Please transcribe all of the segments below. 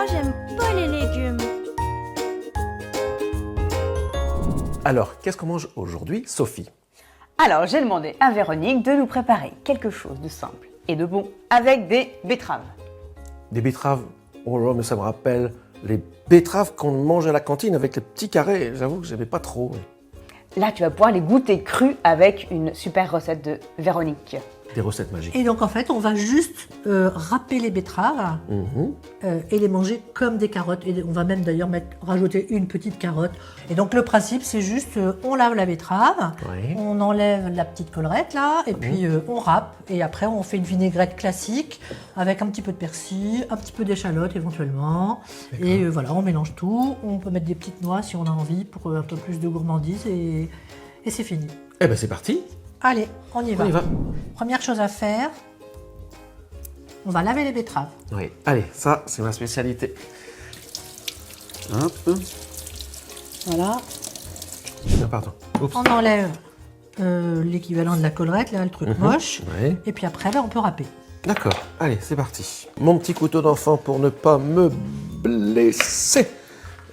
Moi, j'aime pas les légumes. Alors, qu'est-ce qu'on mange aujourd'hui, Sophie? Alors, j'ai demandé à Véronique de nous préparer quelque chose de simple et de bon avec des betteraves. Des betteraves? Oh là, mais ça me rappelle les betteraves qu'on mange à la cantine avec les petits carrés. J'avoue que j'aimais pas trop. Là, tu vas pouvoir les goûter crus avec une super recette de Véronique. Des recettes magiques. Et donc en fait, on va juste râper les betteraves et les manger comme des carottes. Et on va même d'ailleurs rajouter une petite carotte. Et donc le principe, c'est juste, on lave la betterave, Oui. on enlève la petite collerette là, et puis on râpe. Et après, on fait une vinaigrette classique avec un petit peu de persil, un petit peu d'échalote éventuellement. Et voilà, on mélange tout. On peut mettre des petites noix si on a envie pour un peu plus de gourmandise. Et c'est fini. Eh ben c'est parti. Allez, on y va. On y va. Première chose à faire, on va laver les betteraves. Oui. Allez, ça, c'est ma spécialité. Hop. Voilà. Ah, pardon. Oups. On enlève l'équivalent de la collerette, là, le truc moche. Oui. Et puis après, on peut râper. D'accord. Allez, c'est parti. Mon petit couteau d'enfant pour ne pas me blesser.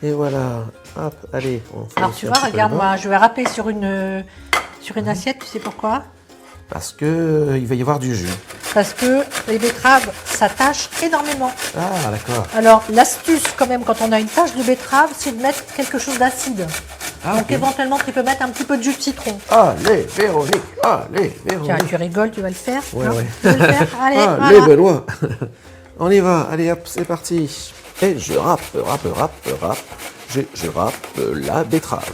Et voilà. Hop, allez. On fait Alors aussi tu un vois, petit peu regarde, de beurre. moi, je vais râper sur une assiette, tu sais pourquoi? Parce que il va y avoir du jus. Parce que les betteraves s'attachent énormément. Ah, d'accord. Alors l'astuce quand même, quand on a une tache de betterave, c'est de mettre quelque chose d'acide. Ah, Donc ok. éventuellement, tu peux mettre un petit peu de jus de citron. Allez, Véronique. Allez, Tiens, Véronique. tu rigoles, tu vas le faire. Ouais, non ouais. Tu veux le faire? Allez, Allez, voilà. Benoît. On y va. Allez, hop, c'est parti. Et je râpe. Je râpe la betterave.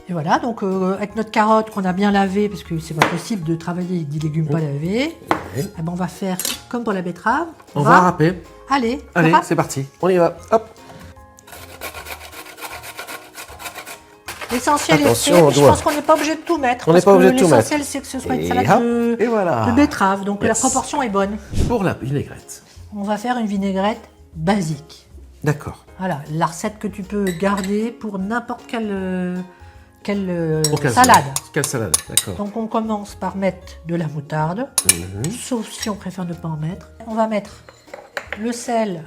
Et voilà, donc avec notre carotte qu'on a bien lavée, parce que c'est pas possible de travailler avec des légumes pas lavés, eh ben, on va faire comme pour la betterave. On va râper. Allez, Allez, râpe. c'est parti. On y va. Hop. L'essentiel est Attention fait, au mais je doigt. pense qu'on n'est pas obligé de tout mettre. On n'est parce pas que obligé de tout mettre. l'essentiel, c'est que ce soit une Et salade hop, et voilà. de betterave, donc la Yes. proportion est bonne. Pour la vinaigrette. On va faire une vinaigrette basique. D'accord. Voilà, la recette que tu peux garder pour n'importe quelle Occasion. salade. Quelle salade, d'accord. Donc on commence par mettre de la moutarde, Mhm. sauf si on préfère ne pas en mettre. On va mettre le sel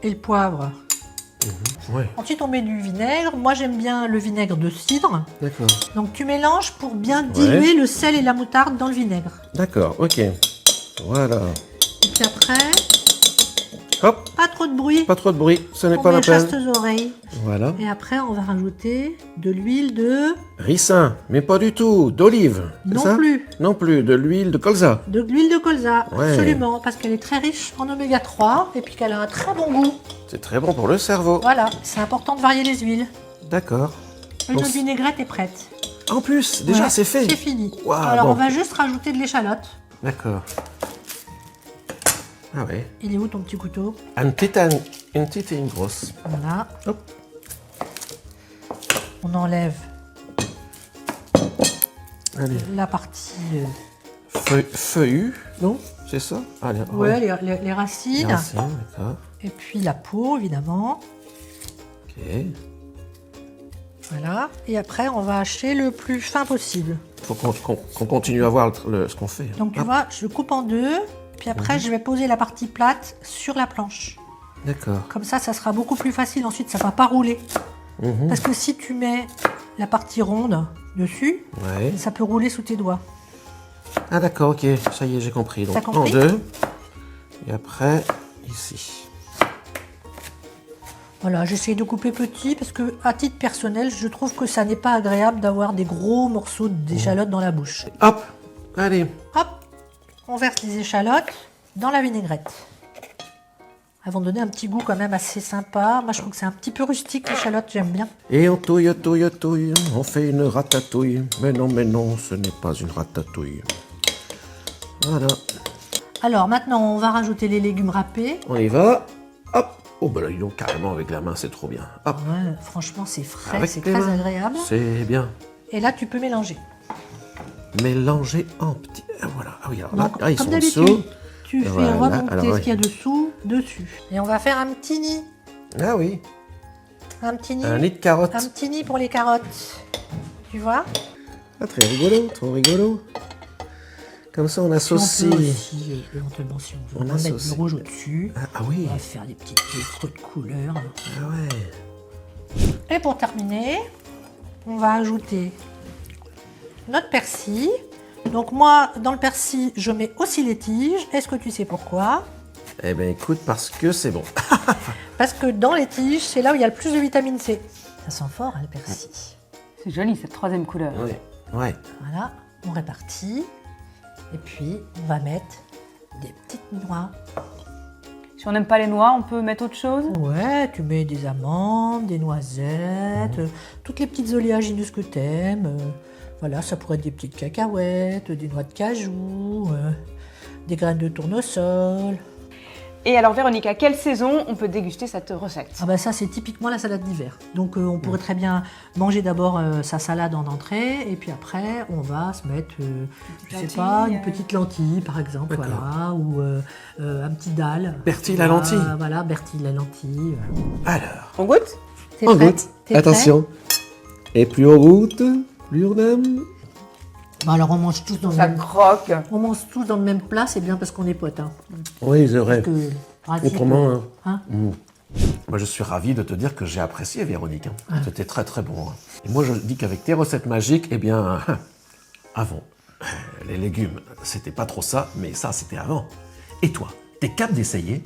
et le poivre. Ouais, Ensuite on met du vinaigre. Moi j'aime bien le vinaigre de cidre. d'accord. Donc tu mélanges pour bien diluer le sel et la moutarde dans le vinaigre. D'accord, ok. Voilà. Et puis après, Hop, pas trop de bruit. pas trop de bruit, ce n'est On pas la met chaste peine. aux oreilles. Voilà. Et après on va rajouter de l'huile de... Ricin, mais pas du tout. D'olive. c'est Non ça plus. Non plus, de l'huile de colza. De l'huile de colza, Ouais. absolument, parce qu'elle est très riche en oméga 3 et puis qu'elle a un très bon goût. C'est très bon pour le cerveau. Voilà, c'est important de varier les huiles. D'accord. Et Donc, notre vinaigrette est prête. En plus, déjà Ouais, c'est fait. C'est fini. Waouh, Alors bon. on va juste rajouter de l'échalote. D'accord. Ah ouais. Il est où ton petit couteau? Une petite et une grosse. Voilà. Hop. On enlève Allez. la partie... Feuillu, non? C'est ça? Allez, ouais, les racines. Les racines, d'accord. Et puis la peau, évidemment. Ok. Voilà. Et après, on va hacher le plus fin possible. Faut qu'on continue à voir ce qu'on fait. Donc tu Hop. vois, je coupe en deux. Puis après, je vais poser la partie plate sur la planche. D'accord. Comme ça sera beaucoup plus facile. Ensuite, ça ne va pas rouler. Mhm. Parce que si tu mets la partie ronde dessus, Ouais. ça peut rouler sous tes doigts. Ah d'accord, ok. Ça y est, j'ai compris. Donc T'as compris? en deux. Et après, ici. Voilà, j'essaie de couper petit parce que, à titre personnel, je trouve que ça n'est pas agréable d'avoir des gros morceaux d'échalote dans la bouche. Hop. Allez. Hop, on verse les échalotes dans la vinaigrette. Elles vont donner un petit goût quand même assez sympa. Moi, je trouve que c'est un petit peu rustique, l'échalote, j'aime bien. Et on touille. On fait une ratatouille. Mais non, ce n'est pas une ratatouille. Voilà. Alors, maintenant, on va rajouter les légumes râpés. On y va. Hop. Oh bah là, ils l'ont carrément avec la main, c'est trop bien. Hop. Ouais, franchement, c'est frais, Avec c'est les très mains. agréable. C'est bien. Et là, tu peux mélanger. Mélanger en petits. Voilà. Ah oui, alors là, Donc, ils comme sont d'habitude, dessous. tu fais Voilà, remonter alors, ce oui. qu'il y a dessous, dessus. Et on va faire un petit nid. Ah oui. Un petit nid. Un nid de carottes. Un petit nid pour les carottes. Tu vois? Ah, très rigolo, trop rigolo. Comme ça, on Puis on associe. peut aussi, éventuellement, si on veut, On on va mettre associe. le rouge au-dessus. Ah oui, On va faire des petits creux de couleur. ah ouais. Et pour terminer, on va ajouter notre persil. Donc moi, dans le persil, je mets aussi les tiges. Est-ce que tu sais pourquoi? Eh bien, écoute, parce que c'est bon. Parce que dans les tiges, c'est là où il y a le plus de vitamine C. Ça sent fort, hein, le persil. C'est joli cette troisième couleur. Ouais, ouais. Voilà, on répartit. Et puis, on va mettre des petites noix. Si on n'aime pas les noix, on peut mettre autre chose. Ouais, tu mets des amandes, des noisettes, toutes les petites oléagineuses que t'aimes. Voilà, ça pourrait être des petites cacahuètes, des noix de cajou, des graines de tournesol. Et alors Véronique, à quelle saison on peut déguster cette recette? Ah bah ça, c'est typiquement la salade d'hiver. Donc on pourrait très bien manger d'abord sa salade en entrée, et puis après, on va se mettre, je sais pas, une petite lentille par exemple, D'accord. voilà, ou un petit dalle. Bertie la lentille. Voilà, Bertie la lentille. Alors, On goûte? T'es on prêt? goûte. T'es Attention. Et plus on goûte, plus on aime. prêt. Bon, alors on mange tous dans le Ça même... croque. On mange tous dans le même plat, c'est bien parce qu'on est potes. Hein. Oui, c'est vrai. Que, pratique, Autrement, hein. moi, je suis ravi de te dire que j'ai apprécié, Véronique. Hein. C'était très, très bon. Hein. Et moi, je dis qu'avec tes recettes magiques, eh bien, avant, les légumes, c'était pas trop ça, mais ça, c'était avant. Et toi, t'es capable d'essayer?